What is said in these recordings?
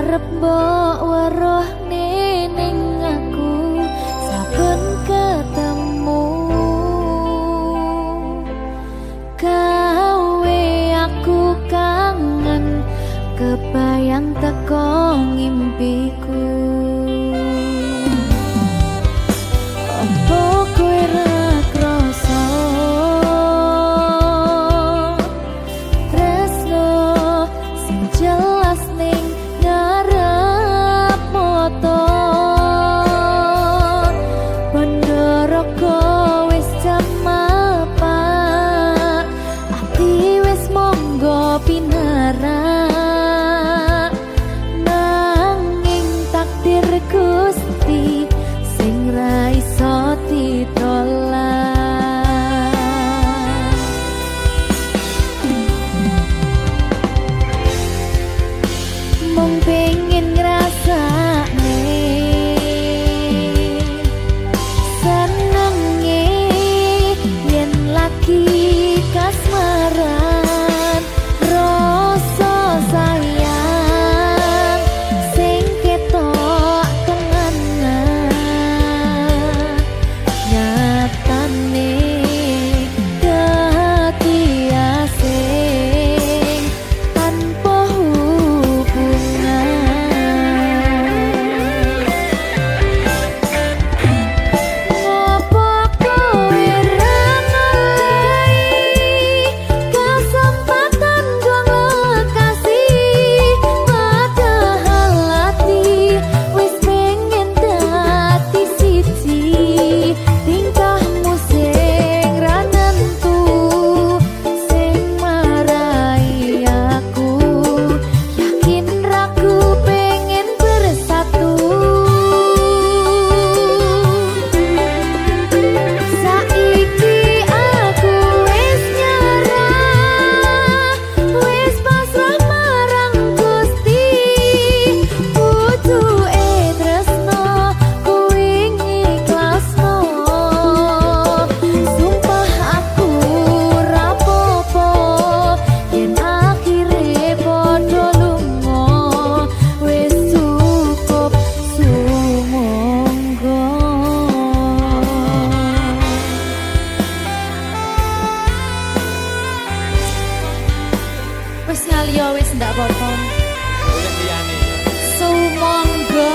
arep mbok weruh ning aku saben ketemu gawe aku kangen kebayang teko ngimpiku. Apa kowe ra krasa tresno sing jelas ning ngarep mata Bandara wis jam apa ati wis monggo pinarak nanging takdir Gusti sing ra iso ditolak. Mung pengen ngrasakne senenge yen lagi kasmaran rasa sayang sing ketok tenganan nyatane dadi asing tanpa hubungan. Ngopo kowe ra ngelai kesempatan gong lekasih padahal hati wis pengen dadi siji tingkahmu sing ra nentu sing marai aku yakin ragu pengen bersatu. Saiki aku wis nyerah wis pasrah marang Gusti butuhe tresno kuwi ngikhlasno sumpah aku ra apa-apa yen akhire padha lunga wis cukup sumangga. Wis ngalio wis ndak apa-apa. Boleh liyane ya. Sumangga.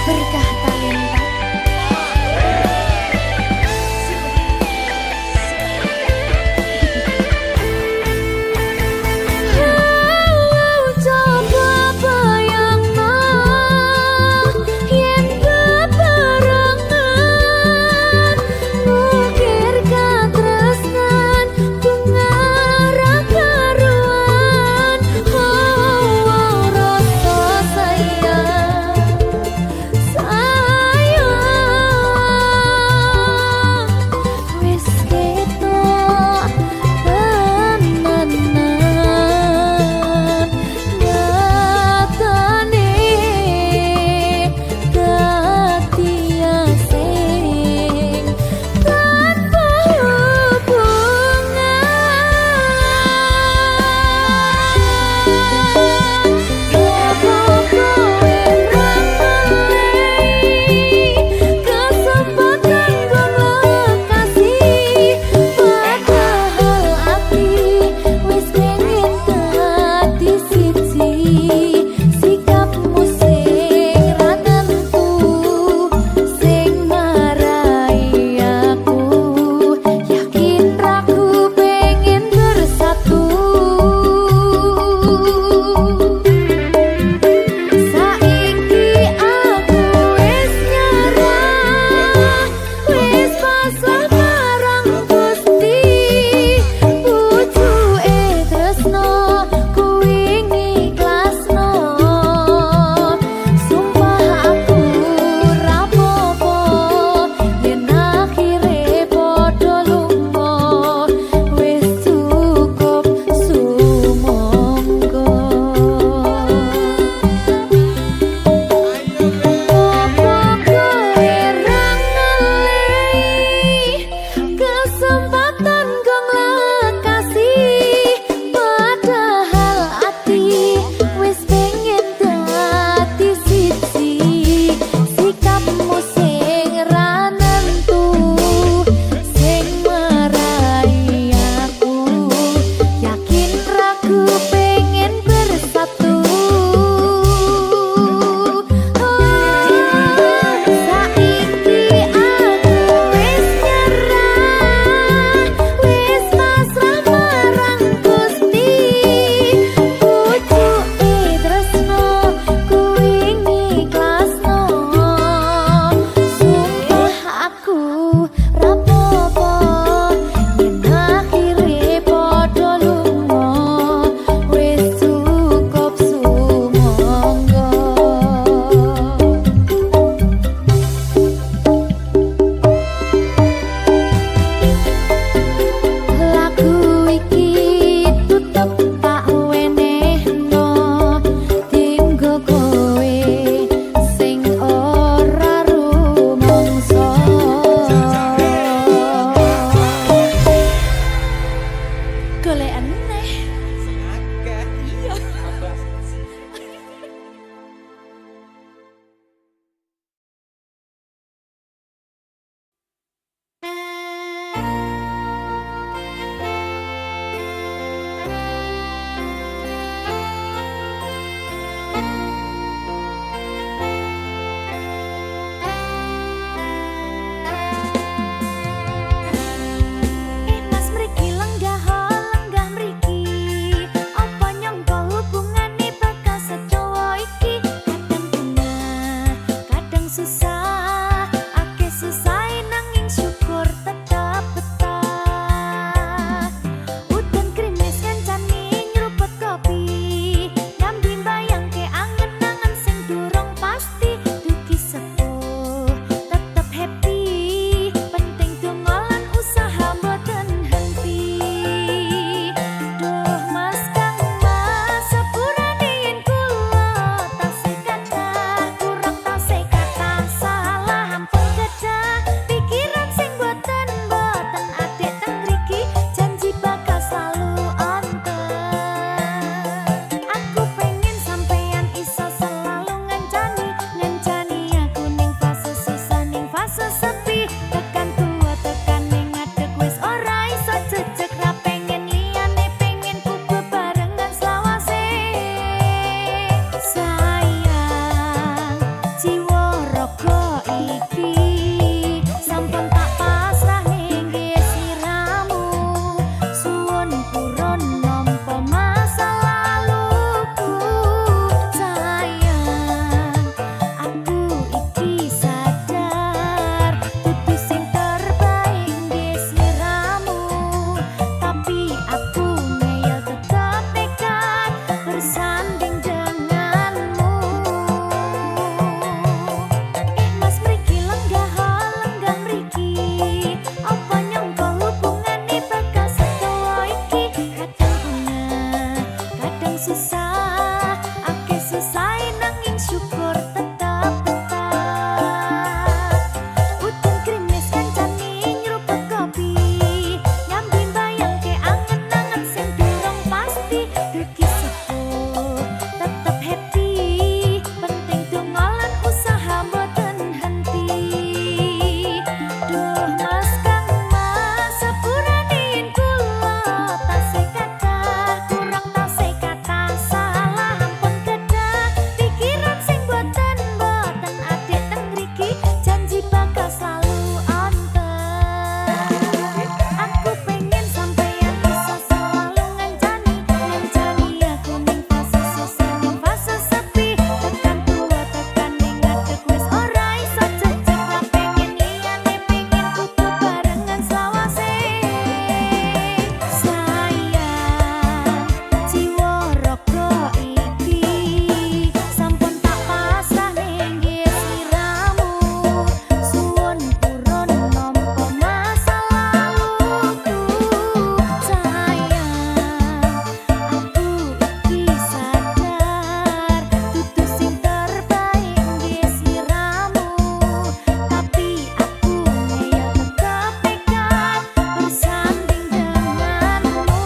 Berkah talenta. Coba bayangno yen bebarengan ngukir katresnan bunga ra karuan rasa sayang susah, akeh susah nanging syukur tetap betah. Udan krimis ngancani nyeruput kopi, nyambi mbayangke angen-angen sing durung pasti. Dugi sepuh tetep happy, penting dongolan usaha mboten henti. Duh mas kang mas sepurane yen kula tasih kathah kurang tasih kathah salah ampun kedah pikiran sing boten adik teng mriki janji bakal selalu onten. Aku pengen sampeyan iso selalu ngancani aku ning fase susah ning fase sepi, tekan tua tekan ning ngadeg wis ora iso jejeg ra pengen liyane pengen ku bebarengan selawase. Sayang jiwa raga iki sampun tak pasrah ning sliramu, suwun purun nampa masa laluku. Sayang aku iki sadar dudu sing terbaik di sliramu, tapi aku ngeyel tetap nekat bersanding denganmu. Mas mriki lenggah mriki, apa nyangka hubungane bakal sedawa iki. Kadang bener, kadang susah, akeh susah nanging syukur tetap betah. Udan krimis kancani nyeruput kopi, nyambi mbayangke angen-angen sing durung pasti. Dugi sepuh tetep happy, penting dongolan usaha mboten henti. Duh mas kang mas sepurane yen kula tasih kathah kurang tasih kathah salah ampun kedah pikiran sing boten adik teng mriki janji bakal selalu onten. Aku pengen sampeyan iso selalu ngancani aku ning fase susah ning fase sepi, tekan tua tekan ning ngadeg wis ora iso jejeg ra pengen liyane pengen ku bebarengan selawase. Sayang jiwa raga iki sampun tak pasrah ning sliramu, suwun purun nampa masa laluku. Sayang aku iki sadar dudu sing terbaik di sliramu, tapi aku ngeyel tetap nekat bersanding denganmu.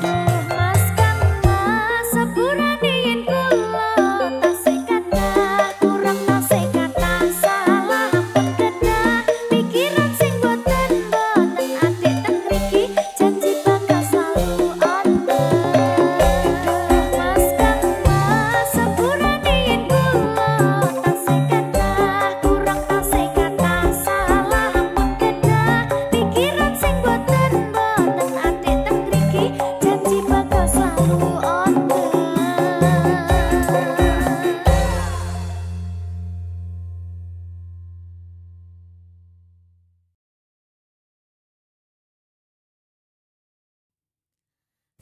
Duh mas kang mas sepurane yen kula tasih kathah kurang tasih kathah salah ampun kedah pikiran sing boten adik teng mriki janji bakal selalu onten. Duh mas kang mas sepurane yen kula tasih kathah kurang tasih kathah salah ampun kedah pikiran sing boten adik teng mriki janji bakal selalu onten.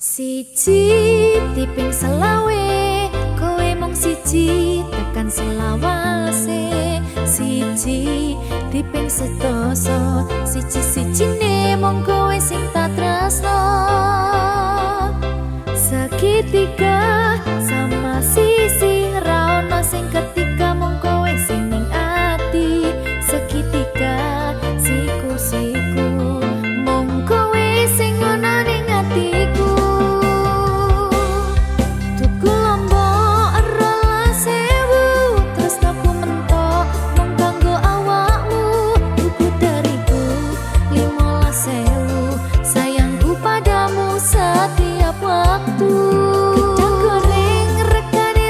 Siji tiping selawe, kowe mung siji tekan selawase. Siji tiping sedasa, siji-sijine mung kowe sing tak tresno. Segitiga sama sisi ra ono sing ketiga mung kowe sing ning ati. Segitiga siku-siku mung kowe sing ono ning atiku. Tuku lombok rolas sewu tresnaku mentok mung kanggo awakmu. Tuku terigu 15.000 sayangku padamu setiap waktu. Gedang goreng regane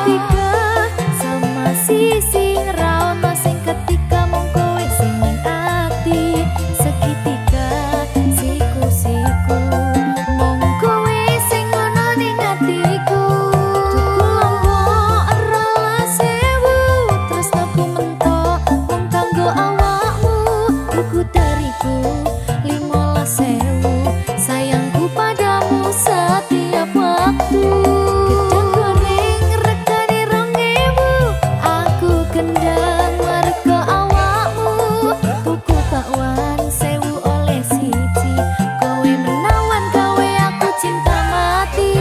Seketika sama sisi raono sing ketika mung kowe sing ning ati. Seketika siku-siku mung kowe sing ono ning atiku. Tuku lombok rolas sewu tresnaku mentok mung kanggo awakmu. Tuku dariku 15.000 sayangku padamu setiap waktu. Gedang goreng regane 2.000 aku kendang merga awakmu. Tuku bakwan 1.000 oleh siji kowe menawan gawe aku cinta mati.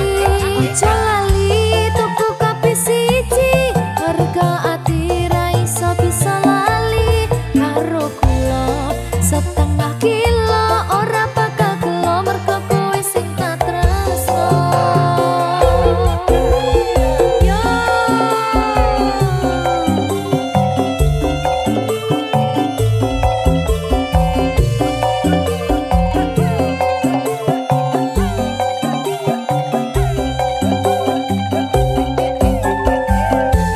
Aja lali tuku kopi siji merga ati ra iso bisa lali karo kula setengah kilo ora bakal gelo merga kowe sing tak tresno. Yo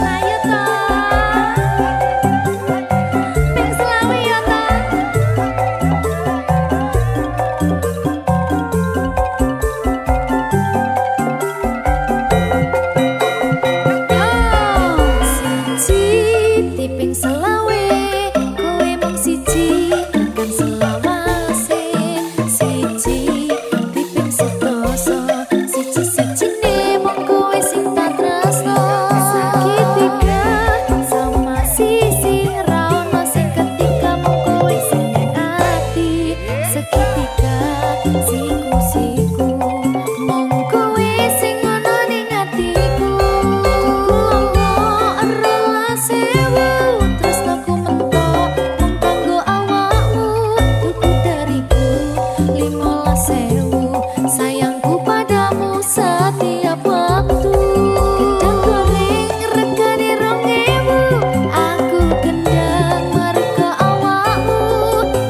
ayo ta ping selawe yo ta. Siji tiping selawe kowe mung siji kan selawase. Siji tiping sedoso siji-sijine mung kowe sing tak tresno. Seketika sama sisi raono sing ketika mung kowe sing ning ati. Seketika siku-siku mung kowe sing ono ning atiku. Tuku lombok rolas sewu tresnaku mentok mung kanggo awakmu. Tuku dariku 15.000 sayangku padamu setiap waktu. Gedang goreng regane 2.000 aku kendang merga awakmu.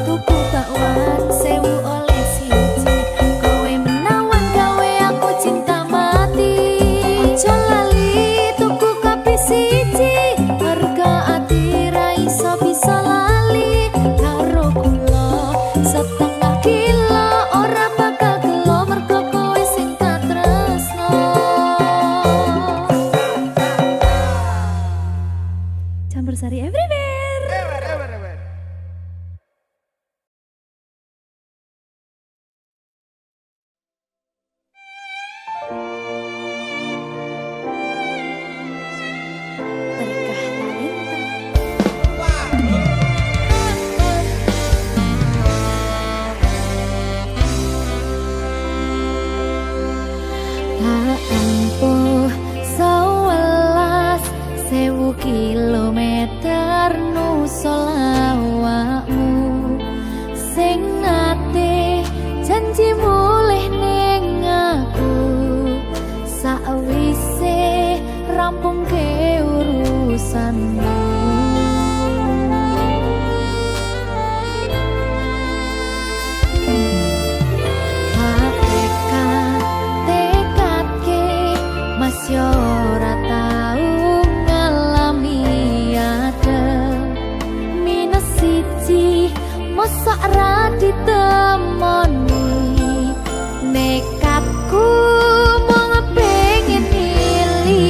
Tuku bakwan 1.000 oleh siji kowe menawan gawe aku cinta mati. Aja lali tuku kopi siji merga ati ra iso bisa lali karo kula setengah kilo ora bakal gelo merga kowe sing tak tresno. Campur sari everywhere. Berkah talenta. Tak empuh 11.000 kilometer nusul awakmu sing nate janji mulih ning aku sakwise rampung ke urusanmu. Mas yo ora tau ngalami adem minus siji mosok ra ditemoni. Nekatku mung pengin milih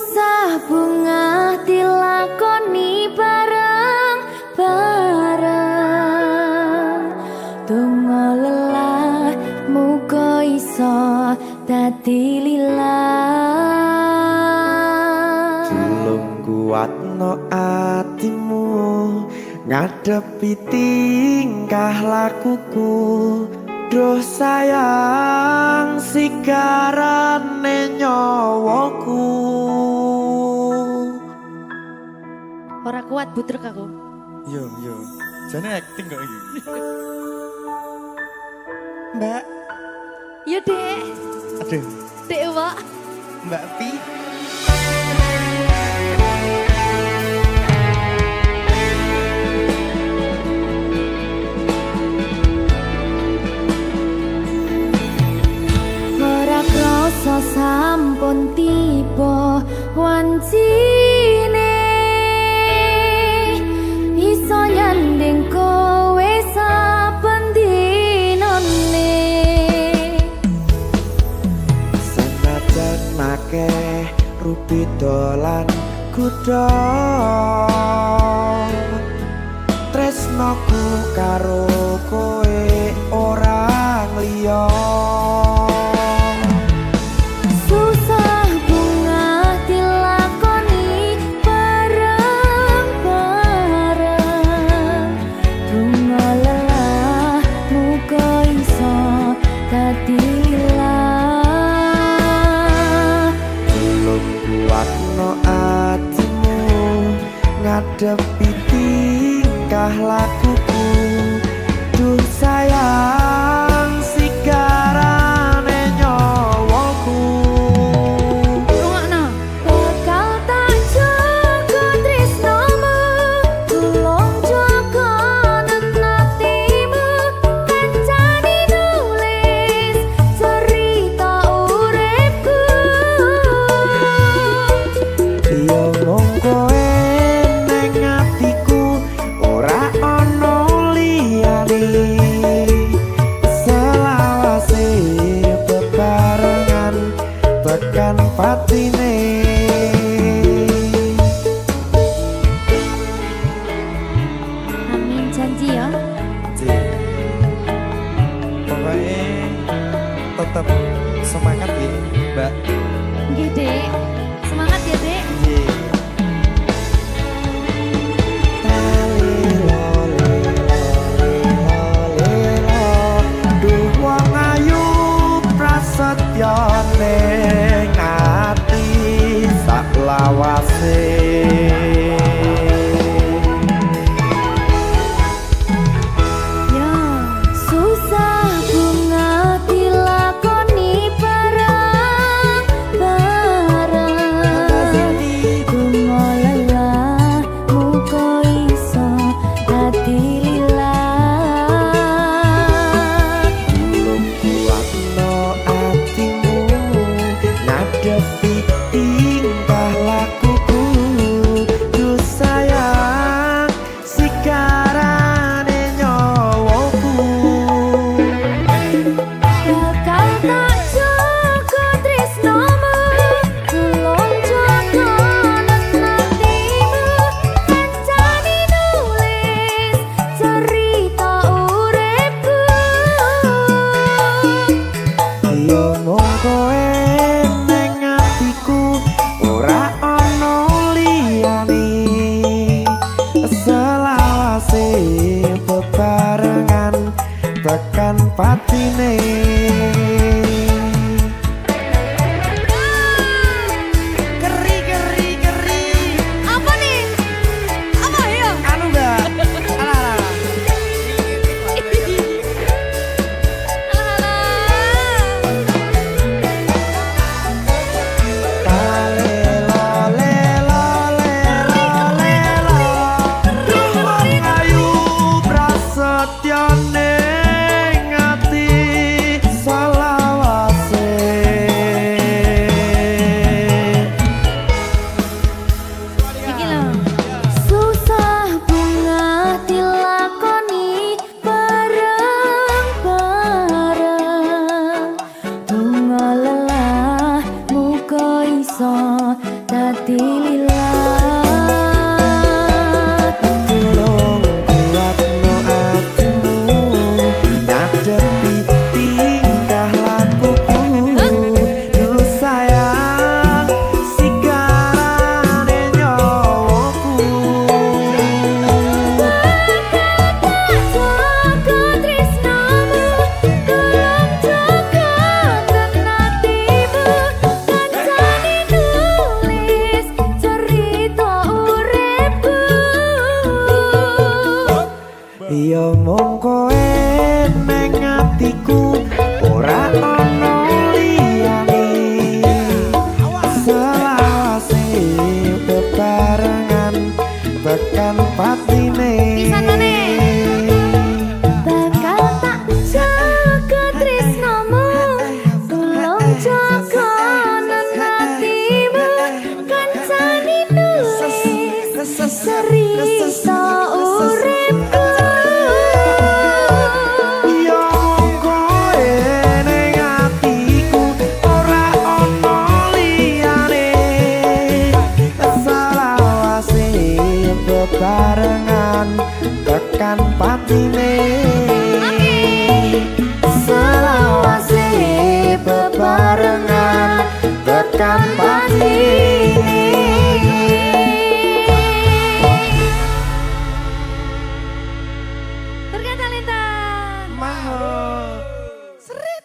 Susah bunga dilakoni bareng-bareng. Donga lelah muga iso dadi lillah. Tulung kuatno atimu ngadepi tingkah lakuku. Duh sayang sigarane nyawaku. Ora kuat butrek aku. Yo. Jane acting kok iki. Mbak. Ya Dek. Aduh, Dek Wak. Mbak Pi. Ora krasa sampun tiba wancine iso nyanding kowe saben dinane. Senajan akeh rupi dolan kuda, tresnoku karo kowe ora liya. Susah bunga dilakoni bareng-bareng. Bunga lelah muga iso dadi lillah. Tulung kuatno atimu ngadepi tingkah lakuku. Duh sayang sigarane nyawaku. Rungokno. Bakal tak jaga tresnomu, tulung jaga natimu. Kancane nulis cerita uripku. Yo mung kowe ning atiku, ora ana liyane. Selawase bebarengan tekan patine. Amin janji ya. Pokoknya tetap semangat ya, Mbak. Nggih, Dek. Semangat ya, Dek. Duh wong ayu prasetyo ning ati sak lawase. Ya, susah bunga dilakoni bareng-bareng. Bunga lelah muga iso dadi lillah. Tulung kuatno atimu ngadepi tingkah lakuku. Duh sayang sigarane nyawaku. Bakal tak jaga tresnomu, tulung jaga natimu. Kancane nulis cerita uripku. Yo mung kowe ning atiku, ora ana liyane. Selawase bebarengan tekan patine. Geri. Apa nih? Apa ya? Anu Mbak. Alah. Duh wong ayu prasetyo ning ati selawase. Iki lho. Susah bunga dilakoni bareng-bareng. Bunga lelah muga iso dadi mung kowe neng atiku ora ono liyane selawase bebarengan tekan patine Bakal tak jaga tresnomu, tolong jaga hatimu, kancani nulis cerita uripku. yo mung kowe neng atiku ora ono liyane selawase bebarengan tekan patine selawase bebarengan tekan patine. Berkata Lita. Mahal. Seret.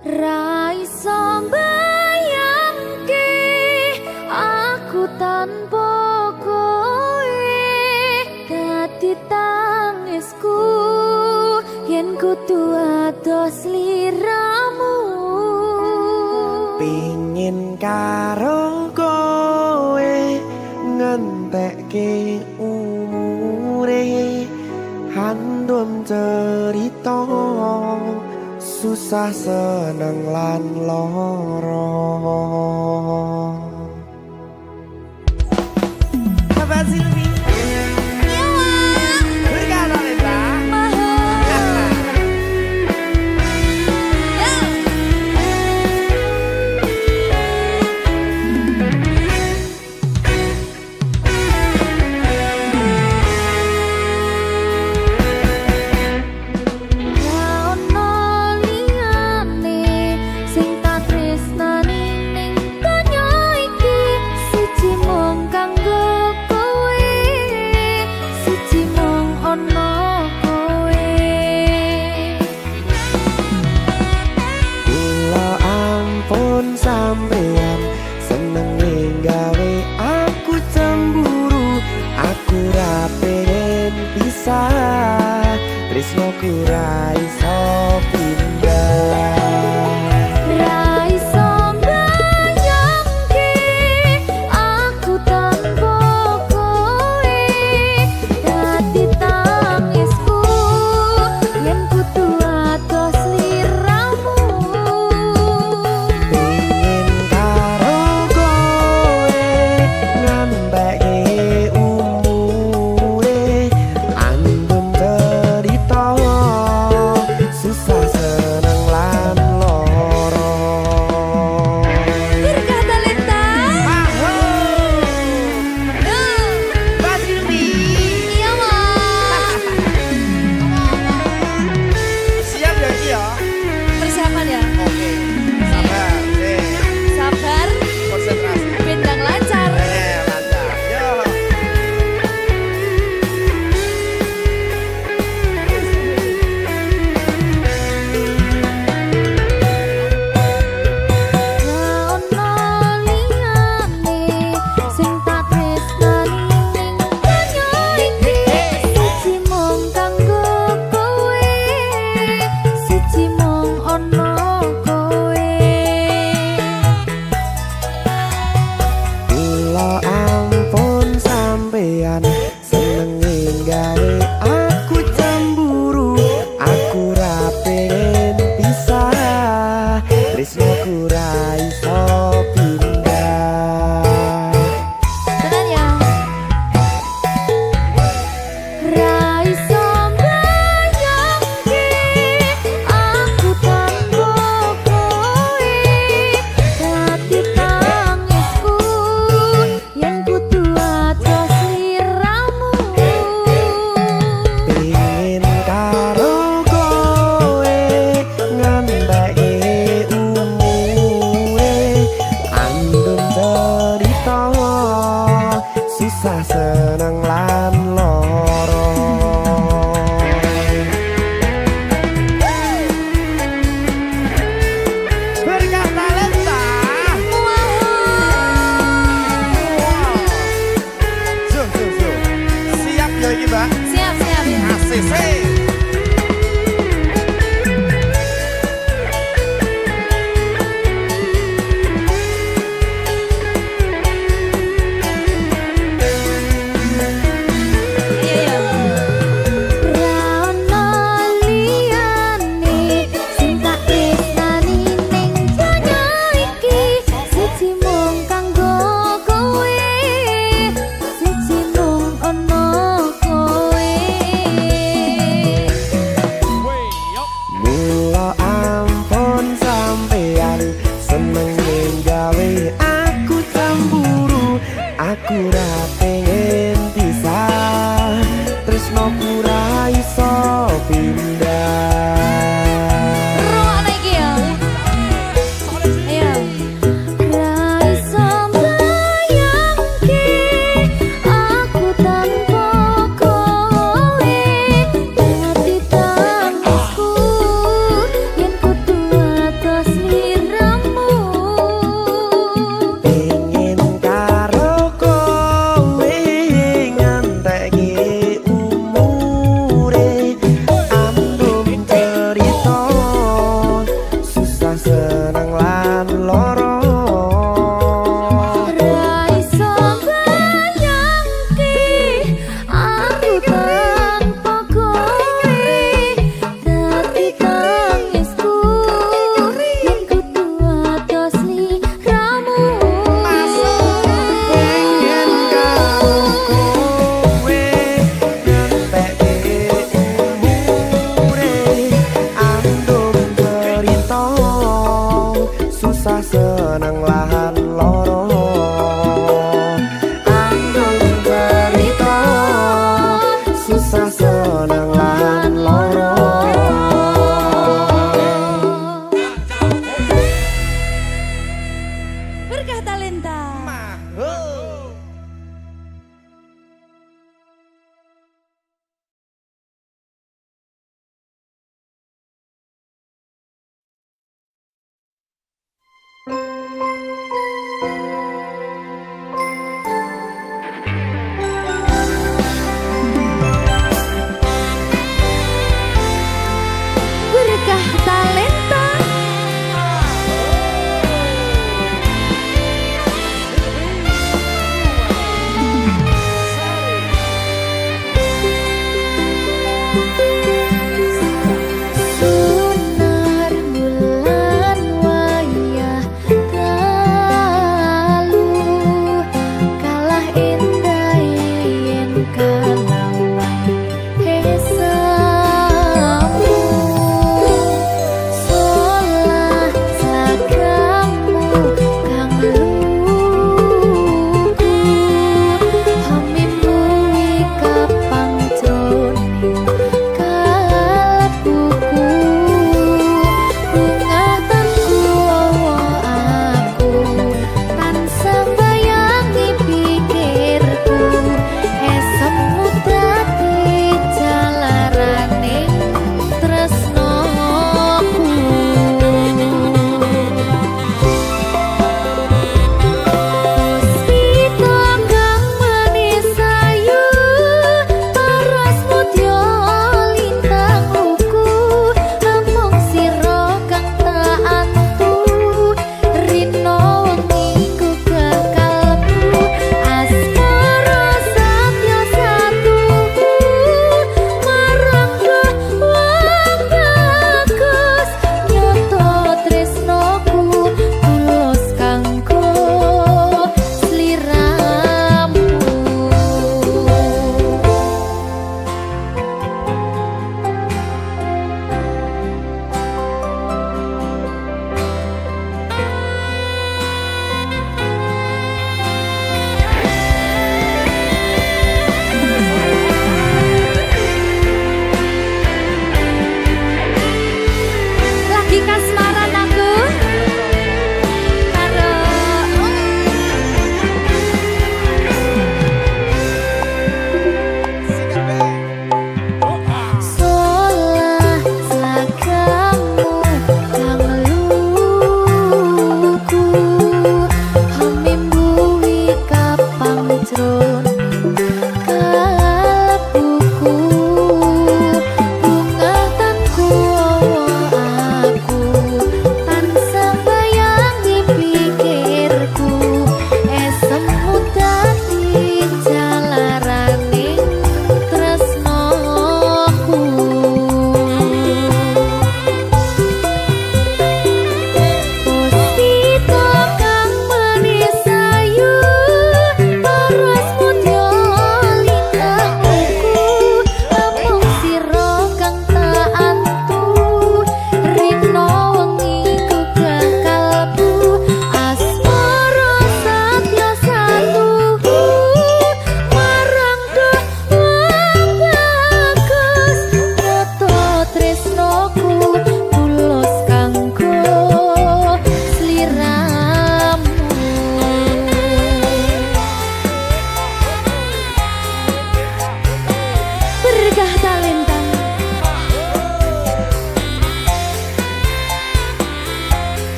Raiso bayangke aku tanpa kowe dadi tangisku yen kudu ados liramu Pingin karo kowe ngentekke umure handum cerita susah seneng lan loro. Bapak Silvi. Berkata Lita. Sampeyan seneng gawe aku cemburu, aku ra pengen pisah, tresnoku ra iso pindah. Raiso bayangke aku tanpa kowe dadi tangisku yen kudu ados liramu Pingin karo kowe ngantekke umure andum cerita susah aku ra pengen pisah, tresnoku ra iso pindah. Rono iki ya. Ayo. Ra iso mbayangke aku tanpa kowe, dadi tangisku yen kudu atos sliramu. Pengen karo kowe nganteki umure, ambung cerita susah seneng lan loro. Ra iso mbayangke aku tanpa kowe, dadi tangisku yen kudu atos sliramu. Pengen karo kowe ngenteki umure, ambung cerita susah seneng lan loro. Ambung cerita susah seneng lan loro. Berkah talenta. Berkah talenta.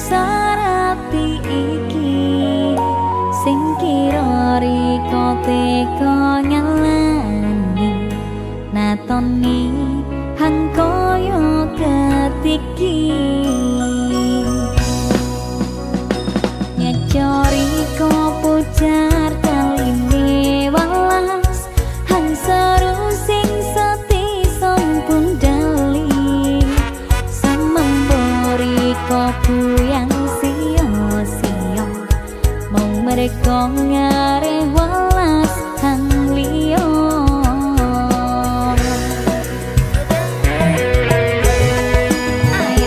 sarapi iki sing kira riko teko nyalani natoni hang koyo ketiki nyecori ko pujar kaline walas hang seru sing seti sampun dali samembori ko yang sia-sia mong mereka ngare walas hang liyo ayo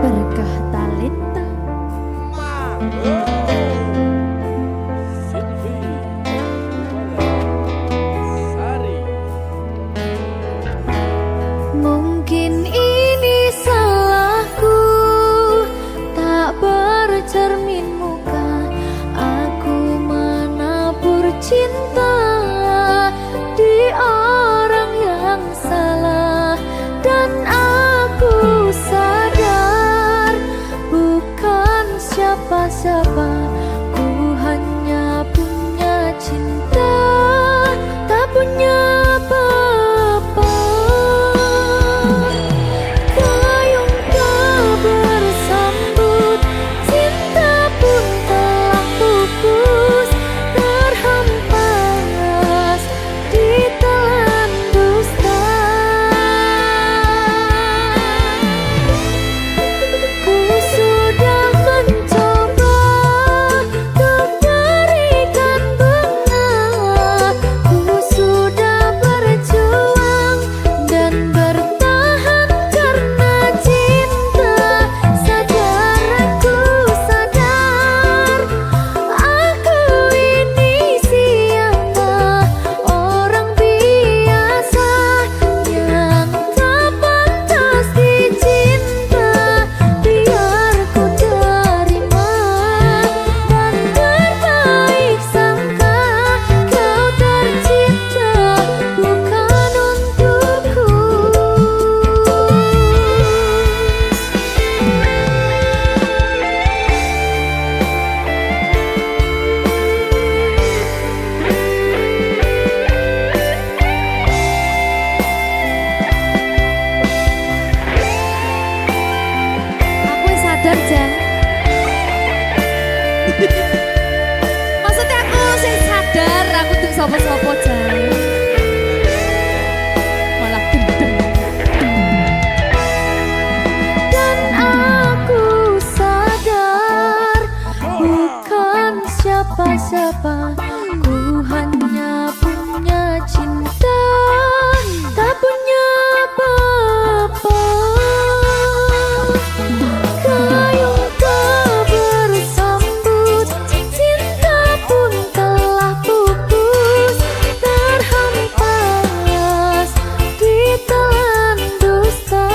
Berkah talenta. Mungkin ini salahku, tak bercermin muka. Aku menabur cinta di orang yang salah, dan aku sadar bukan siapa-siapa. Ku hanya punya cinta, tak punya apa-apa. Gayung tak bersambut, cinta pun telah pupus, terhempas ditelan dusta. Ku sudah mencoba untuk berikan bunga, ku sudah berjuang dan bertahan karena cinta. Sadar aku sadar, aku ini siapa, orang biasa yang tak pantas dicinta. Biar ku terima dan berbaik sangka, kau tercipta bukan untukku. Aku wis sadar, Jan. Maksudnya aku sing sadar, aku tuh sopo-sopo, Jan. Malah gendeng. Dan aku sadar bukan siapa-siapa. Ku hanya punya cinta, tak punya apa-apa. Gayung tak bersambut, cinta pun telah pupus, terhempas ditelan dusta.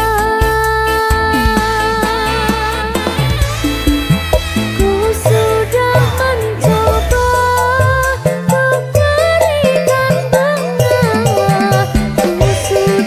Ku sudah mencoba untuk berikan bunga, ku sudah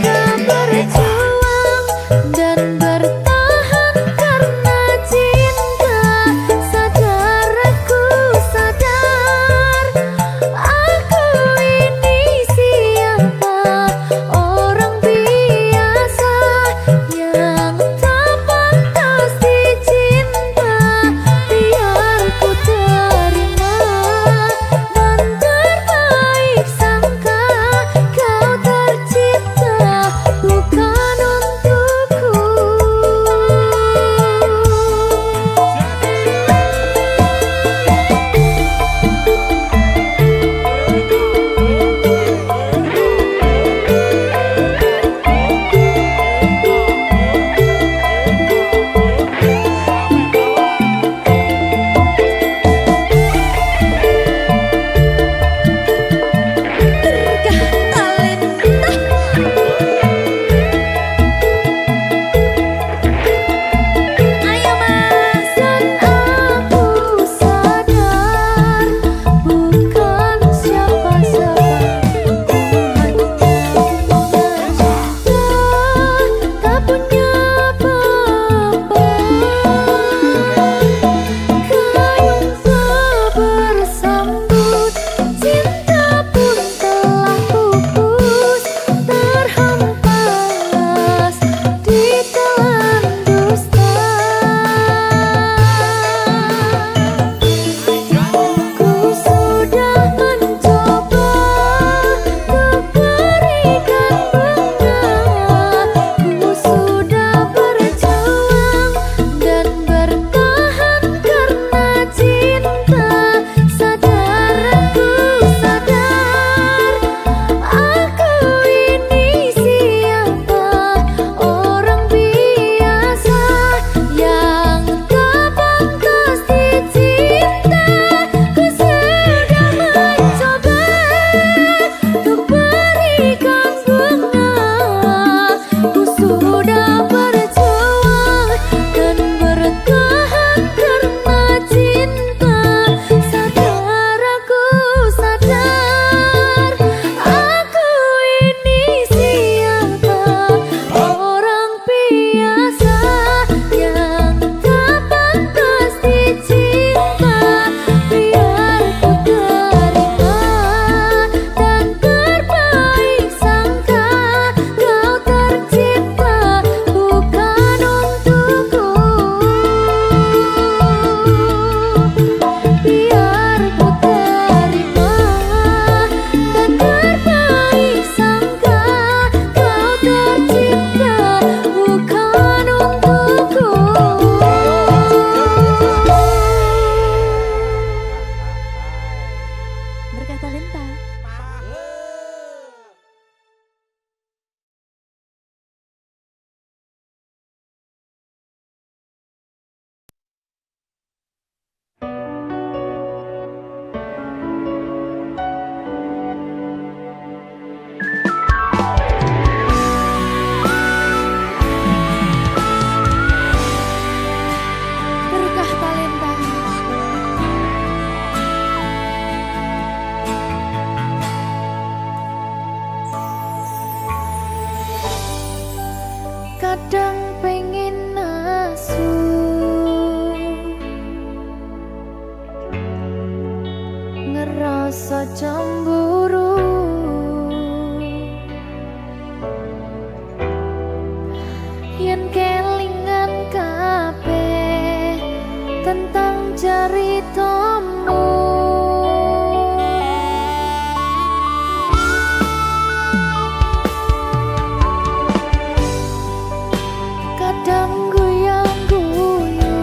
rasa cemburu yen kelingan kabeh tentang ceritamu. Kadang guyang-guyu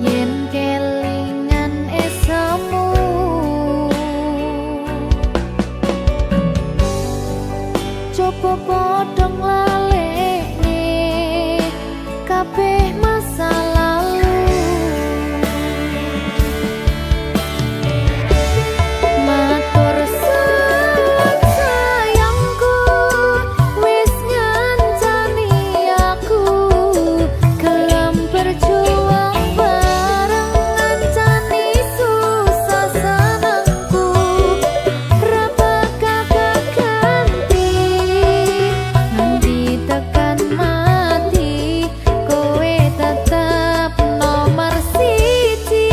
yen kelingan esamu, coba padha nglalekne kabeh masa lalu. Matur suwun sayangku, wis ngancani aku gelem berjuang bareng ngancani susah senengku. Ra bakal ganti nganti tekan mati, kowe tetep nomor siji.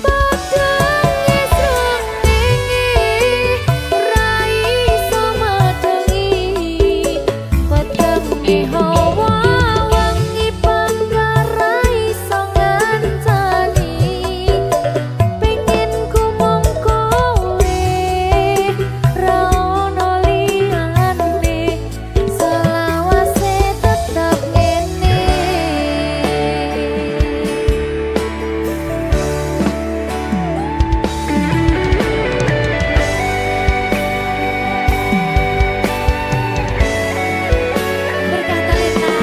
Padahal srengenge ra iso madengi, petenge hawa wangi bangga ra iso ngancani. Pengen ku mung kowe ra ono liyane, selawase tetep ngene. Berkata Leta.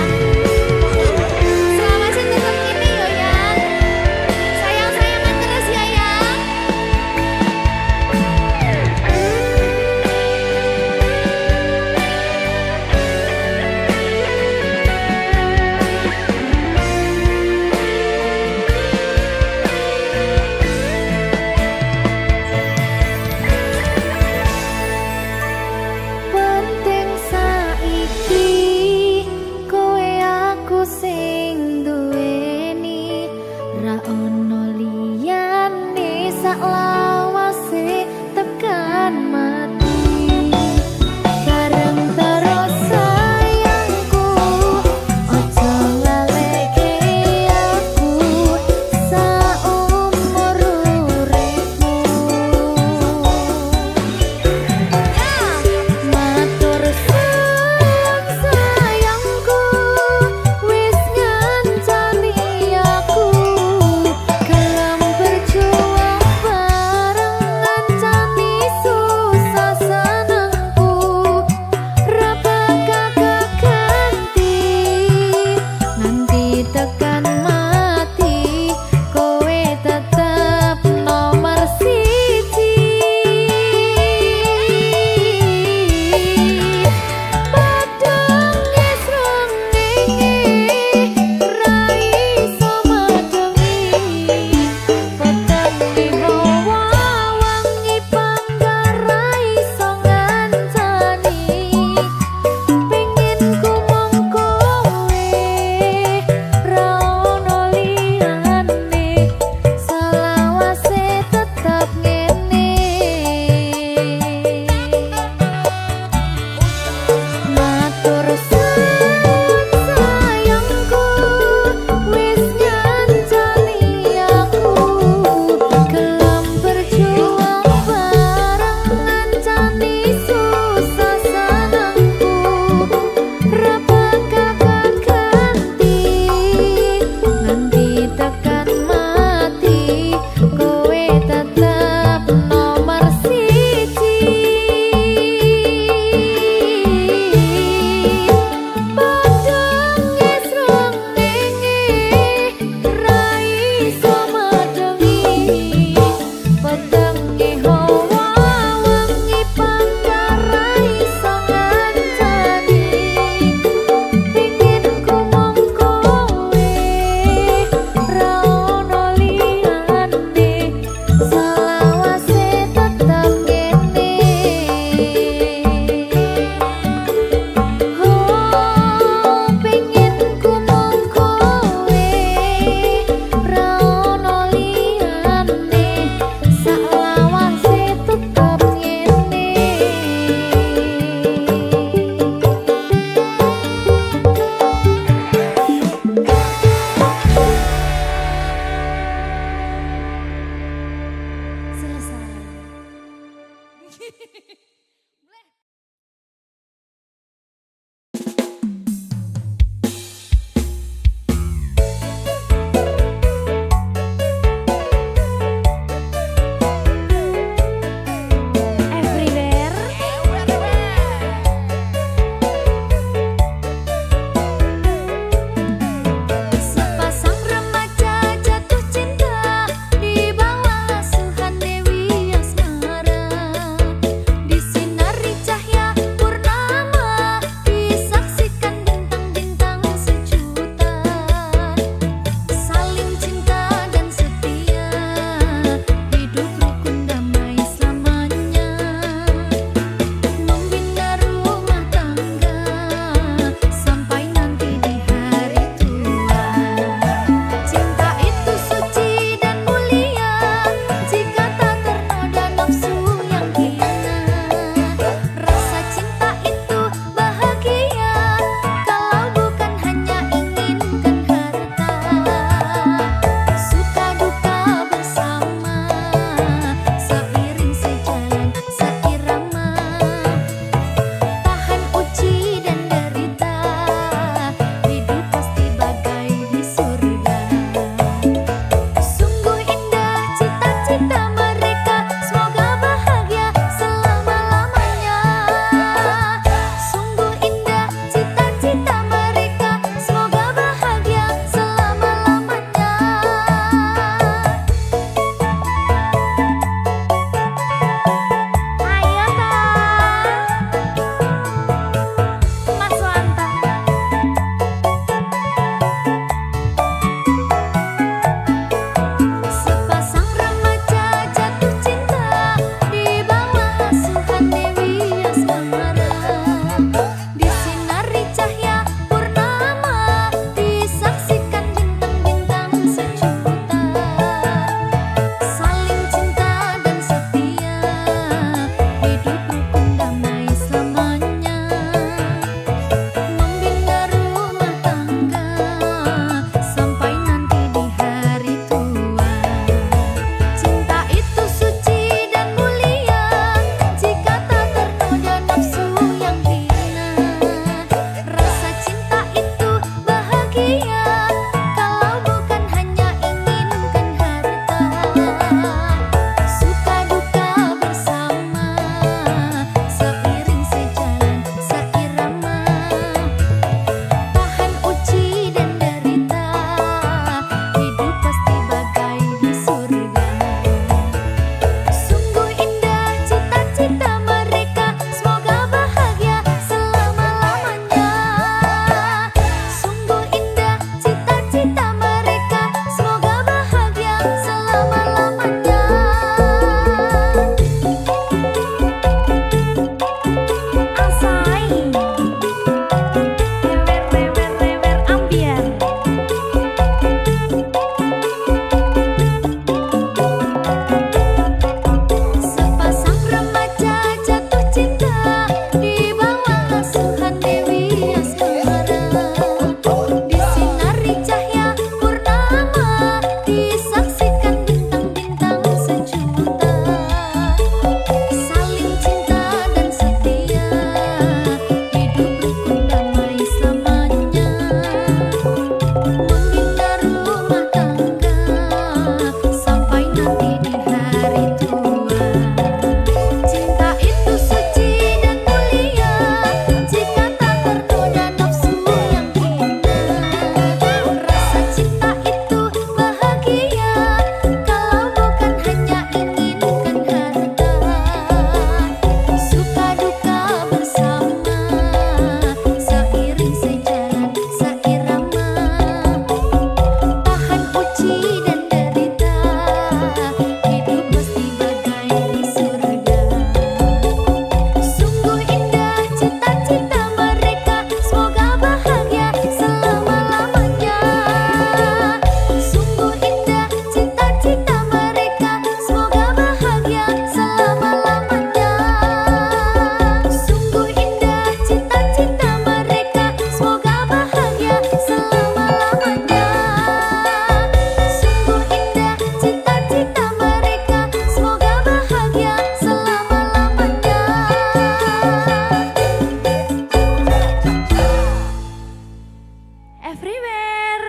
everywhere.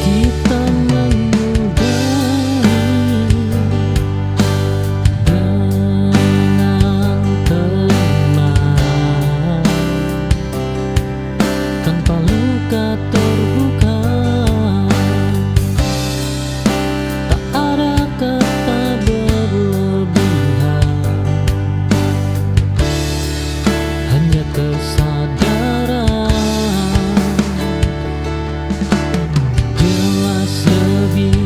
Kita menyudahi dengan tenang, tanpa luka terbuka. Tak ada kata berlebihan, hanya kesadaran. Jelas lebih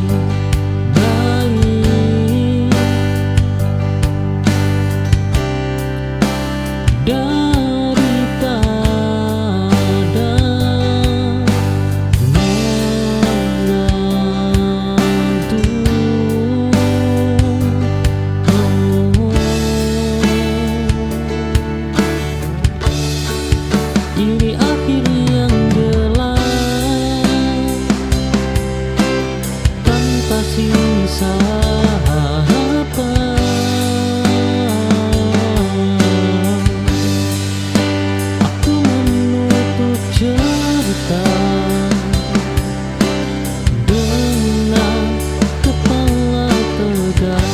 baik daripada menggantung. Ini akhir yang gelap tanpa sisa harapan. Aku menutup cerita dengan kepala tegak.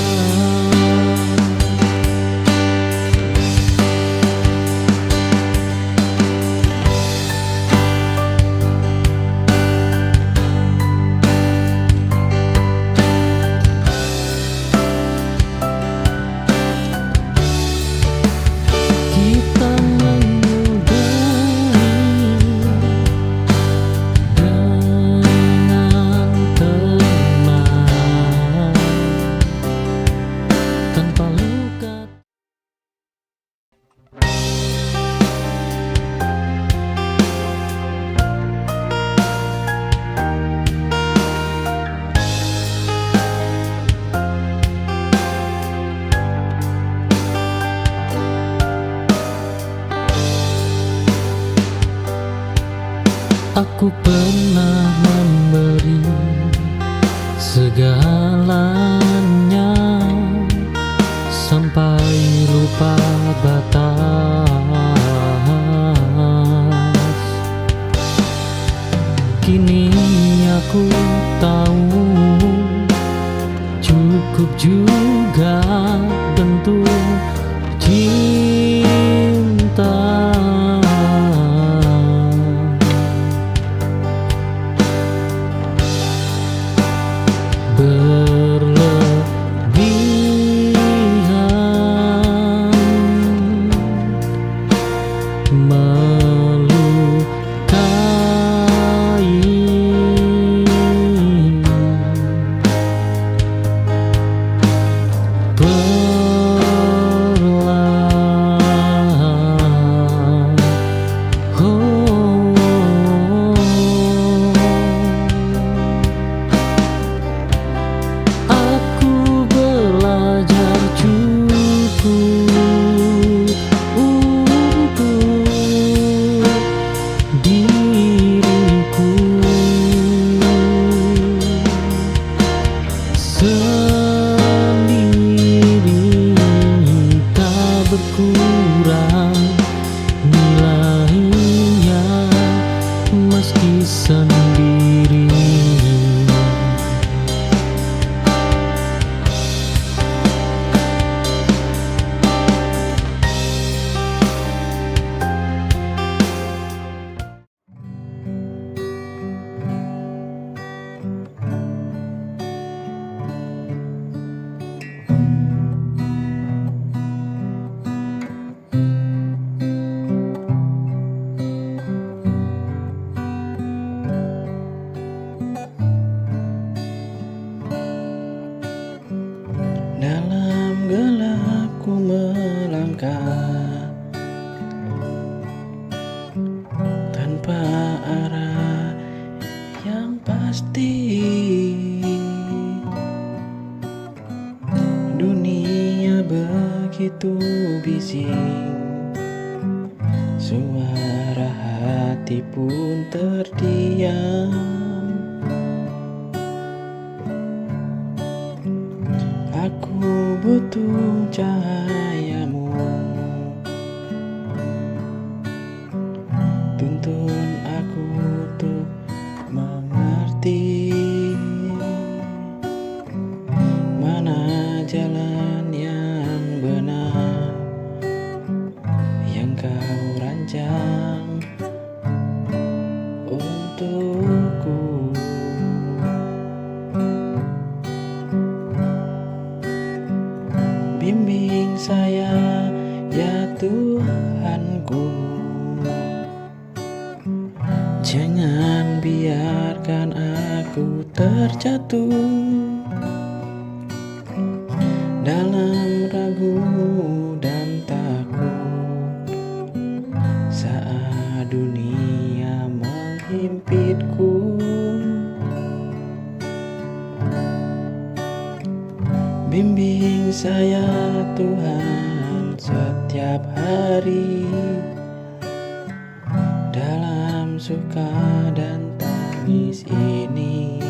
Kita menyudahi dengan tenang, tanpa luka. Aku pernah memberi segalanya sampai lupa batas. Kini aku tahu cukup juga bentuk cinta. Berlebihan melukai. Perlahan, aku belajar cukup untuk diriku sendiri, tak berkurang nilainya meski sendiri. Dalam gelap ku melangkah tanpa arah yang pasti. Dunia begitu bising, suara hati pun terdiam. Aku butuh cahayamu, tuntun aku untuk mengerti mana jalan yang benar yang kau rancang untukku. Bimbing saya ya Tuhanku, jangan biarkan aku terjatuh dalam ragu dan takut saat dunia menghimpitku. Bimbing saya Tuhan setiap hari, dalam suka dan tangis ini.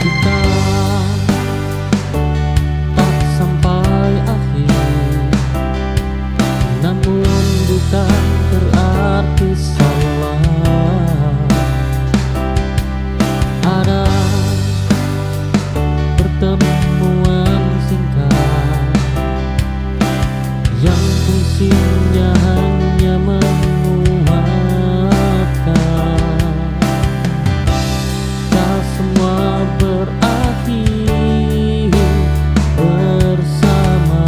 Kita tak sampai akhir, namun bukan berarti salah. Ada pertemuan singkat yang fungsinya hanya menguatkan. Tak semua berakhir bersama,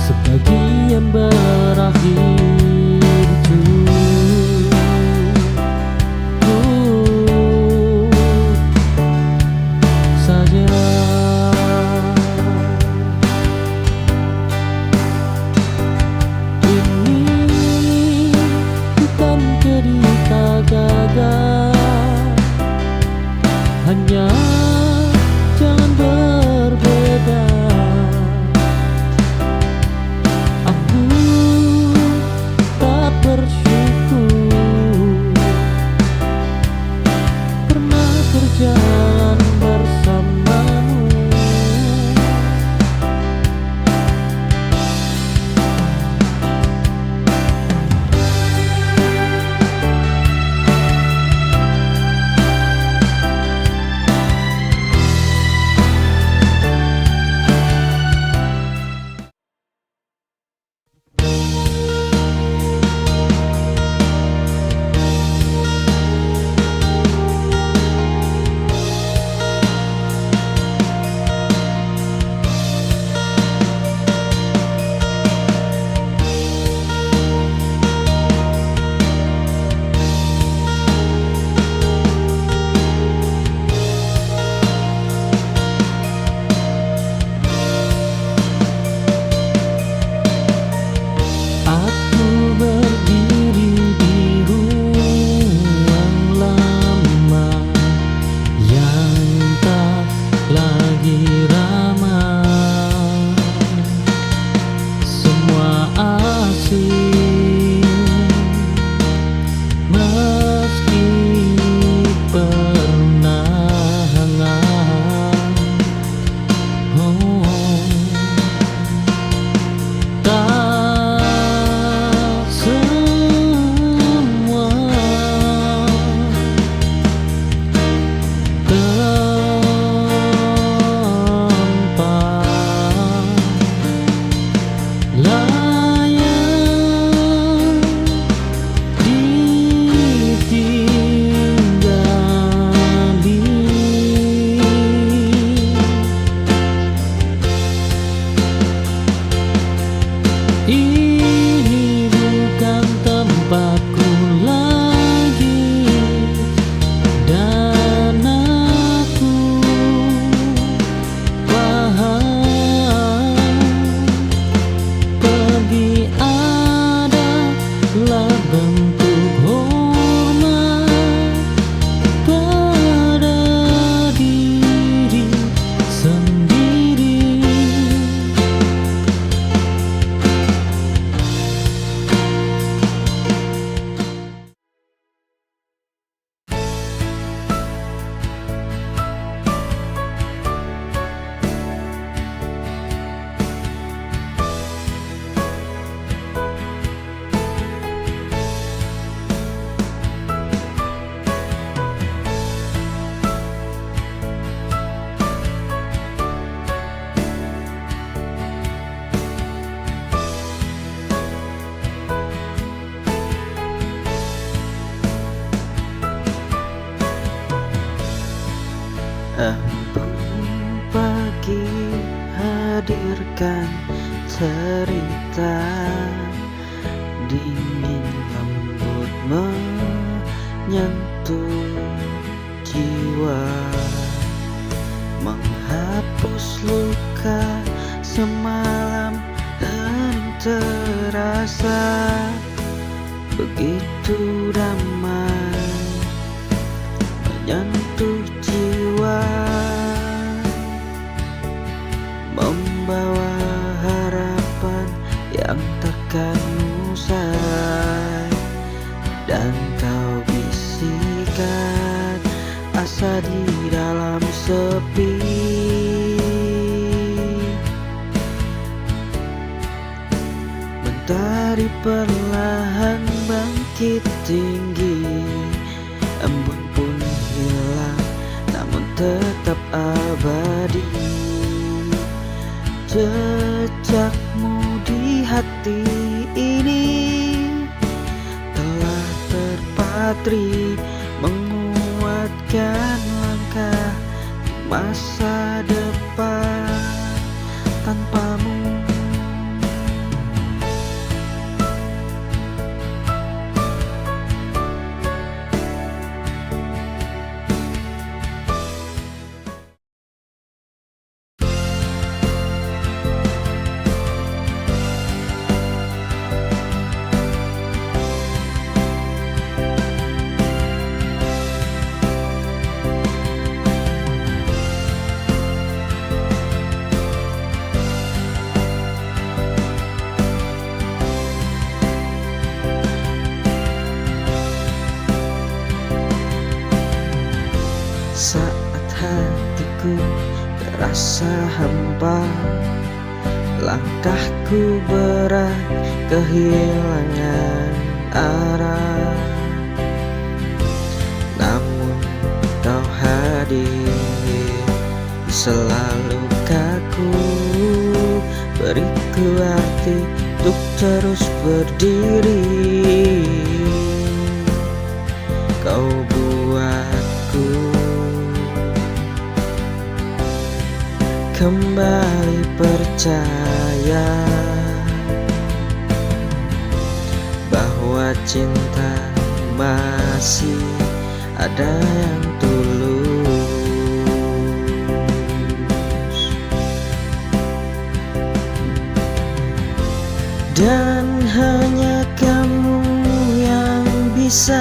sebagian berakhir cukup saja. Ini bukan cerita gagal, hanya jangan berbeda. Aku tak bersyukur pernah berjalan bersamamu. bentuk hormat pada diri sendiri. Embun pagi hadirkan cerita, dingin lembut menyentuh jiwa, menghapus luka semalam hening terasa begitu damai, menyentuh jiwa, membawa harapan yang takkan usai. Dan kau bisikan asa di dalam sepi, mentari perlahan bangkit tinggi, embun pun hilang namun tetap abadi. Jejakmu di hati ini telah terpatri, menguatkan langkah di masa depan tanpamu. Saat hatiku terasa hampa, langkahku berat kehilangan arah, namun kau hadir selalu kaku, beriku arti untuk terus berdiri. Kau buatku kembali percaya bahwa cinta masih ada yang tulus, dan hanya kamu yang bisa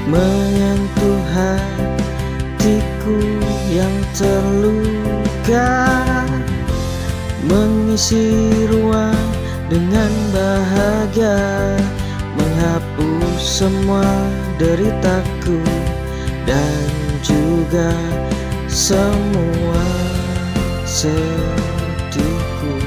menyentuh hatiku yang terluka, mengisi ruang dengan bahagia, menghapus semua deritaku dan juga semua sedihku.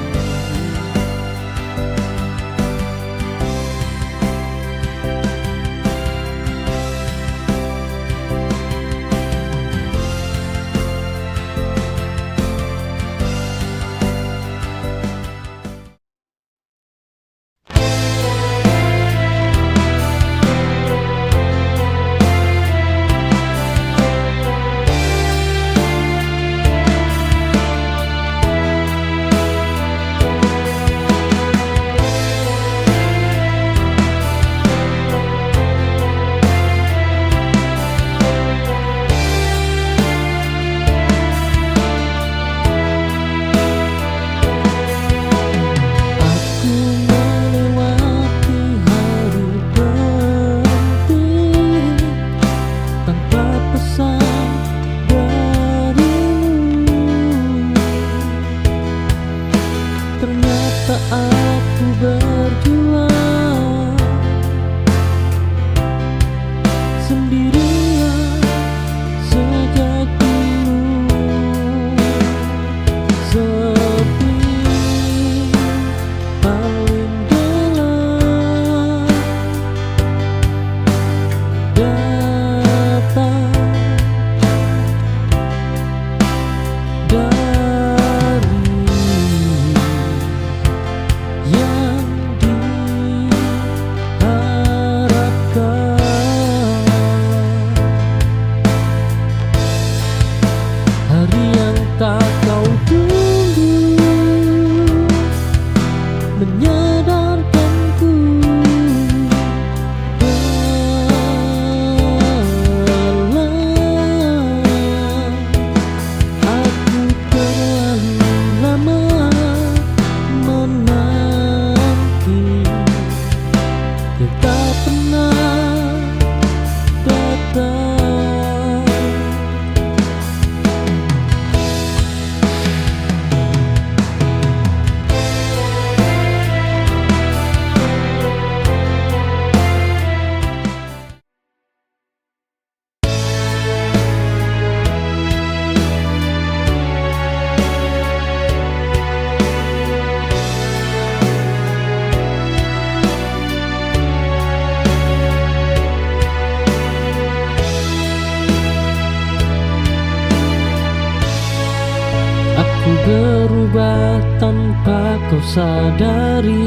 tanpa kau sadari,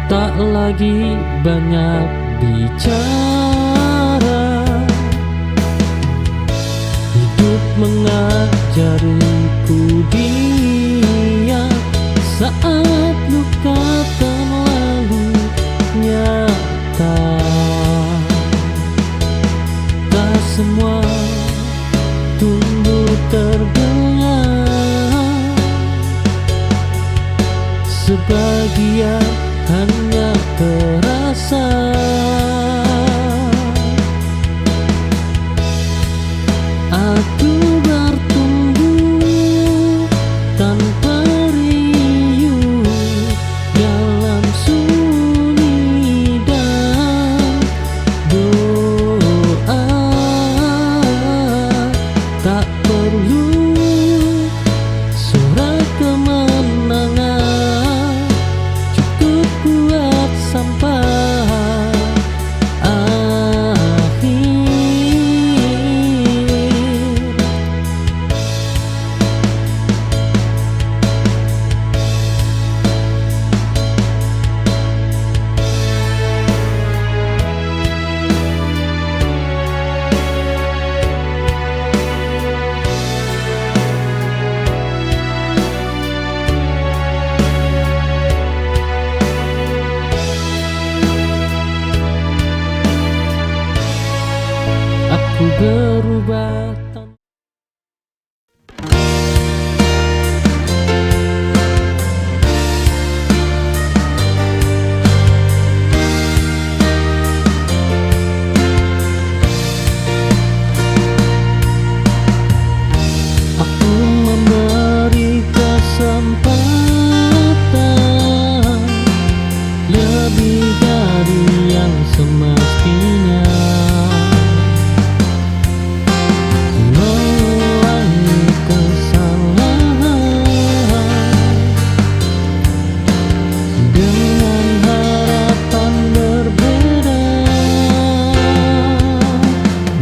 tak lagi banyak bicara. Hidup mengajariku dia saat luka terlalu nyata. Tak semua tumbuh tergenang, sebagian hanya terasa. Aku bertumbuh tanpa riuh dalam sunyi dan doa. Tak perlu surat kemenangan, cukup kuat sampai akhir. Aku berubah Aku memberi kesempatan lebih dari yang semestinya. Mengulangi kesalahan dengan harapan berbeda.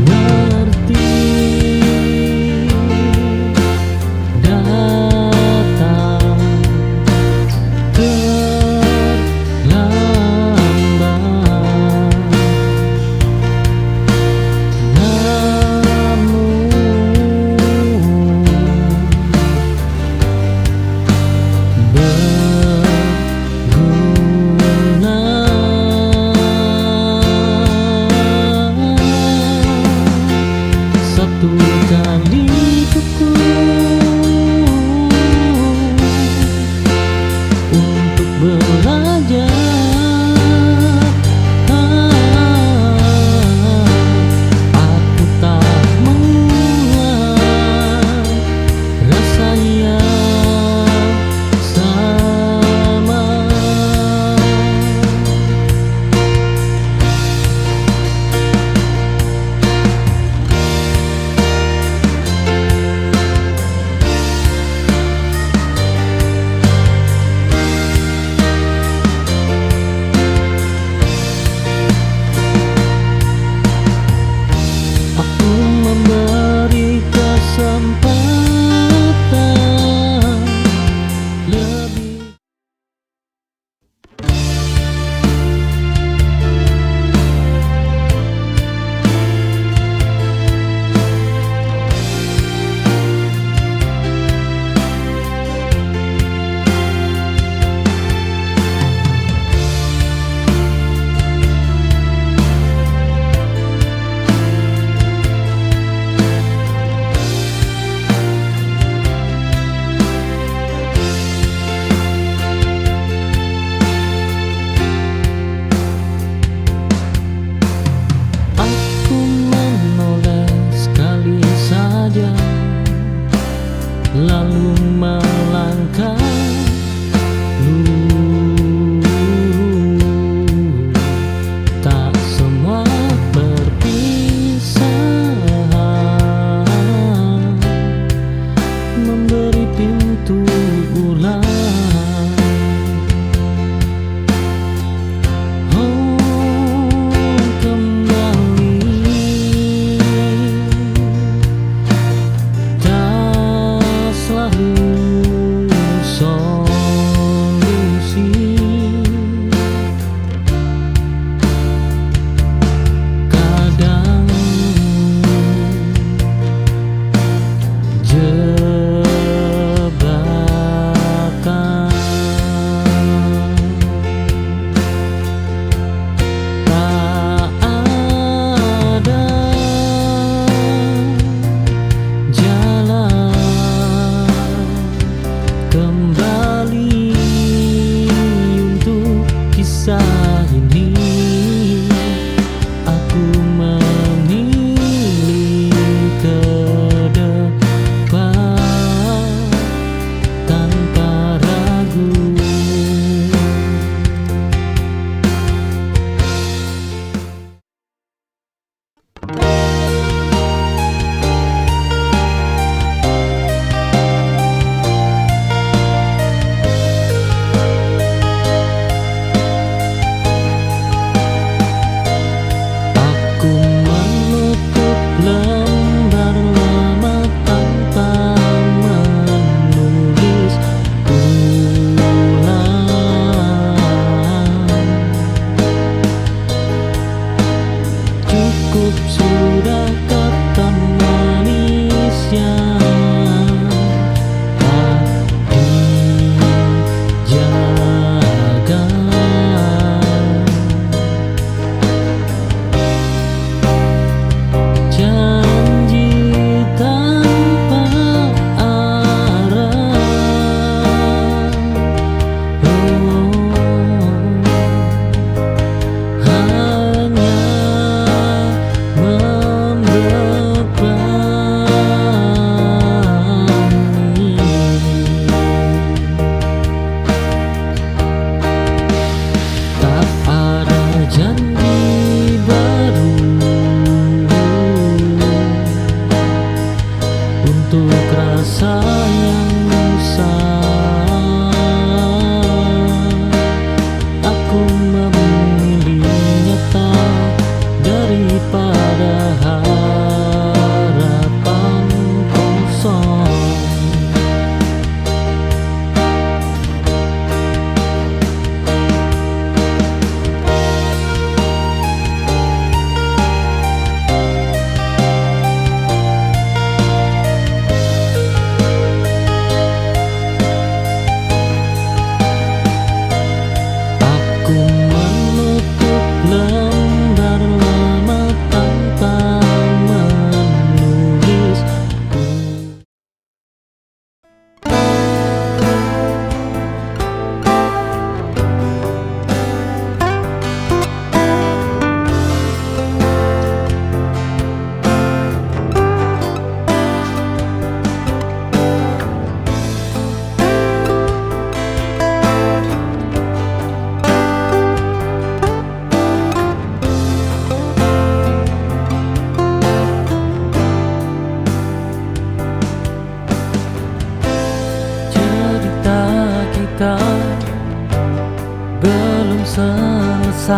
Mengerti datang terlambat.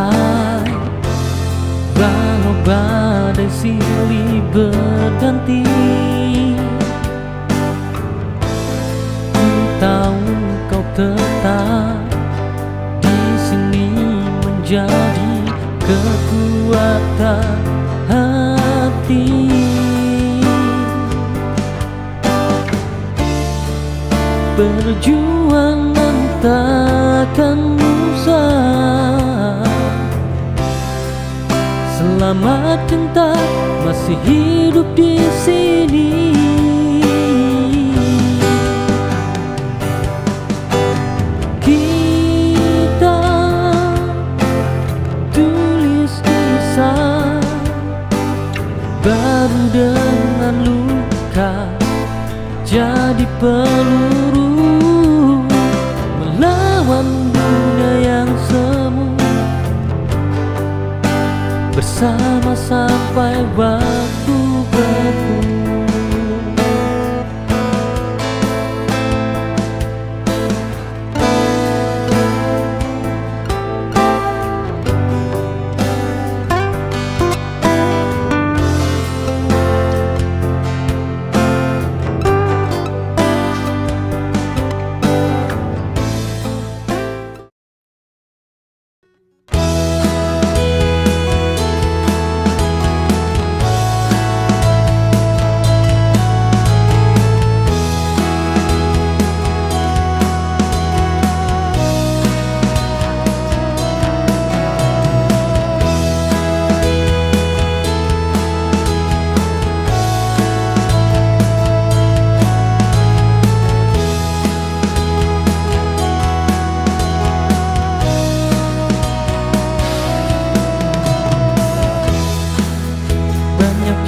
sampai walau badai silih berganti. Ku tahu kau tetap di sini menjadi kekuatan hati. Perjuangan takkan usah selama cinta masih hidup di sini. Kita tulis kisah baru dengan luka jadi peluru melawan dunia yang semu, bersama sampai waktu bertemu.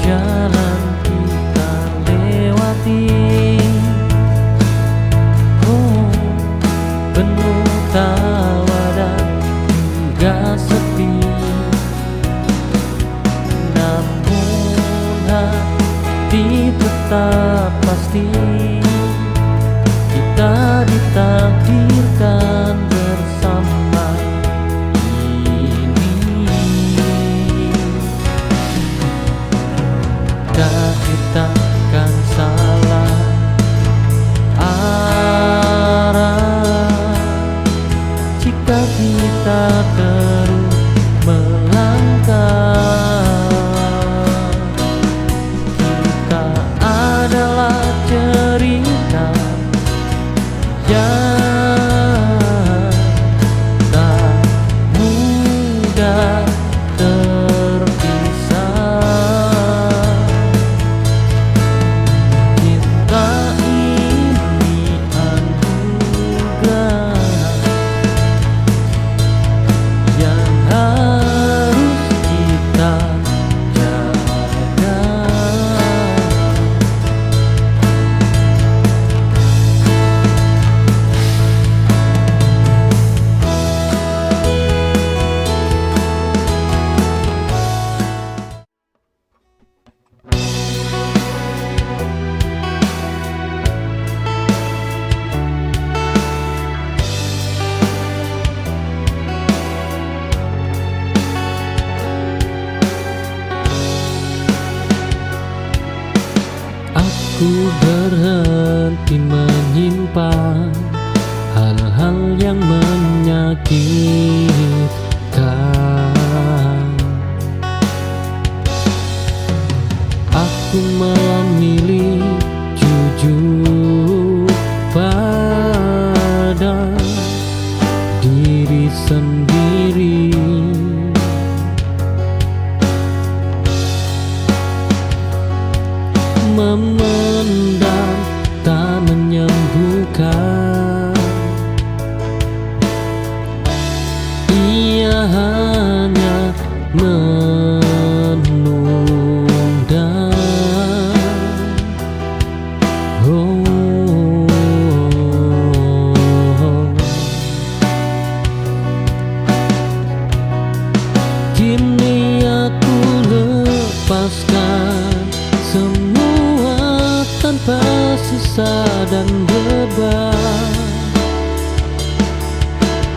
Jalan kita lewati, oh, penuh tawa dan juga sepi. Namun hati tetap pasti kita ditakdirkan bersama. Takkan salah arah jika kita terus melangkah. Kita adalah cerita yang tak mudah terpisah. Ku berhenti menyimpan hal-hal yang menyakitkan. Aku memilih jujur pada diri sendiri. Memendam tak menyembuhkan, ia hanya menunda. Kini aku lepaskan semua tanpa sisa dan beban,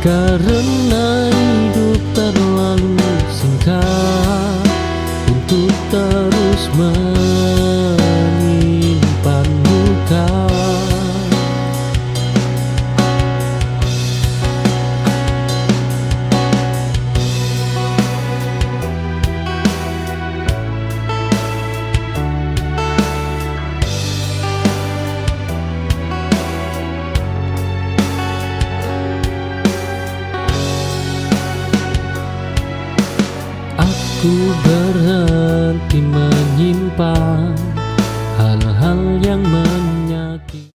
karena hidup terlalu singkat untuk terus menyimpan luka. Aku berhenti menyimpan hal-hal yang